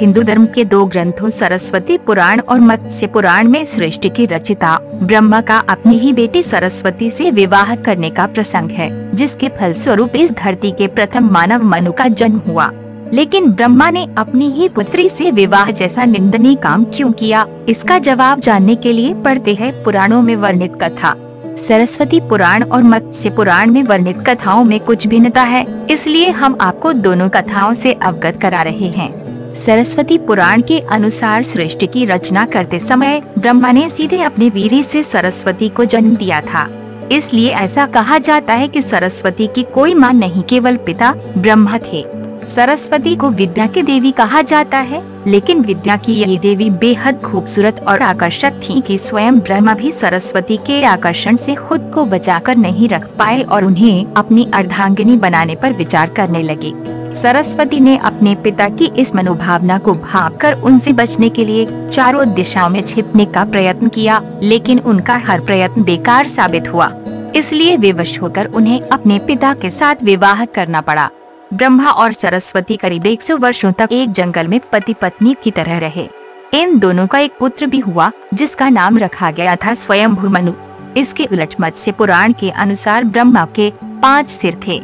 हिंदू धर्म के दो ग्रंथों सरस्वती पुराण और मत्स्य पुराण में सृष्टि की रचिता ब्रह्मा का अपनी ही बेटी सरस्वती से विवाह करने का प्रसंग है, जिसके फलस्वरूप इस धरती के प्रथम मानव मनु का जन्म हुआ। लेकिन ब्रह्मा ने अपनी ही पुत्री से विवाह जैसा निंदनीय काम क्यों किया, इसका जवाब जानने के लिए पढ़ते हैं पुराणों में वर्णित कथा। सरस्वती पुराण और मत्स्य पुराण में वर्णित कथाओं में कुछ भिन्नता है, इसलिए हम आपको दोनों कथाओं से अवगत करा रहे हैं। सरस्वती पुराण के अनुसार सृष्टि की रचना करते समय ब्रह्मा ने सीधे अपने वीर्य से सरस्वती को जन्म दिया था। इसलिए ऐसा कहा जाता है कि सरस्वती की कोई मां नहीं, केवल पिता ब्रह्मा थे। सरस्वती को विद्या की देवी कहा जाता है, लेकिन विद्या की यही देवी बेहद खूबसूरत और आकर्षक थी कि स्वयं ब्रह्मा भी सरस्वती के आकर्षण से खुद को बचाकर नहीं रख पाए और उन्हें अपनी अर्धांगिनी बनाने पर विचार करने लगे। सरस्वती ने अपने पिता की इस मनोभावना को भांपकर उनसे बचने के लिए चारों दिशाओं में छिपने का प्रयत्न किया, लेकिन उनका हर प्रयत्न बेकार साबित हुआ। इसलिए विवश होकर उन्हें अपने पिता के साथ विवाह करना पड़ा। ब्रह्मा और सरस्वती करीब 100 वर्षों तक एक जंगल में पति पत्नी की तरह रहे। इन दोनों का एक पुत्र भी हुआ, जिसका नाम रखा गया था स्वयंभू मनु। इसके उलट मत्स्य पुराण के अनुसार ब्रह्मा के 5 सिर थे।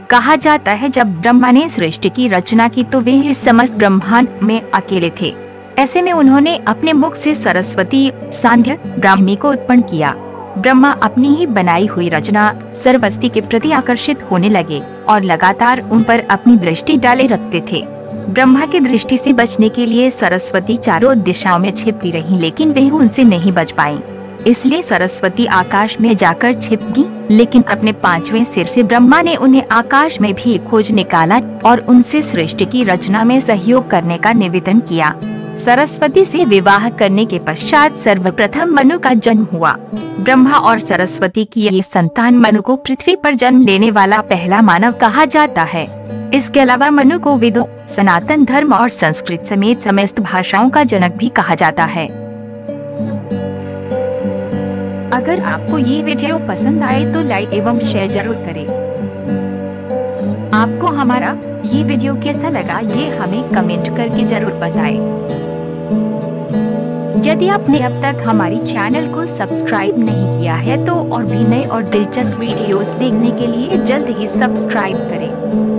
कहा जाता है जब ब्रह्मा ने सृष्टि की रचना की तो वे इस समस्त ब्रह्मांड में अकेले थे। ऐसे में उन्होंने अपने मुख से सरस्वती, सांध्य, ब्राह्मी को उत्पन्न किया। ब्रह्मा अपनी ही बनाई हुई रचना सरस्वती के प्रति आकर्षित होने लगे और लगातार उन पर अपनी दृष्टि डाले रखते थे। ब्रह्मा की दृष्टि से बचने के लिए सरस्वती चारों दिशाओं में छिपती रहीं, लेकिन वे उनसे नहीं बच पाईं। इसलिए सरस्वती आकाश में जाकर छिप गईं, लेकिन अपने 5वें सिर से ब्रह्मा ने उन्हें आकाश में भी खोज निकाला और उनसे सृष्टि की रचना में सहयोग करने का निवेदन किया। सरस्वती से विवाह करने के पश्चात सर्वप्रथम मनु का जन्म हुआ। ब्रह्मा और सरस्वती की ये संतान मनु को पृथ्वी पर जन्म लेने वाला पहला मानव कहा जाता है। इसके अलावा मनु को वेदों, सनातन धर्म और संस्कृत समेत समस्त भाषाओं का जनक भी कहा जाता है। अगर आपको ये वीडियो पसंद आए तो लाइक एवं शेयर जरूर करें। आपको हमारा ये वीडियो कैसा लगा ये हमें कमेंट करके जरूर बताएं। यदि आपने अब तक हमारी चैनल को सब्सक्राइब नहीं किया है तो और भी नए और दिलचस्प वीडियोस देखने के लिए जल्द ही सब्सक्राइब करें।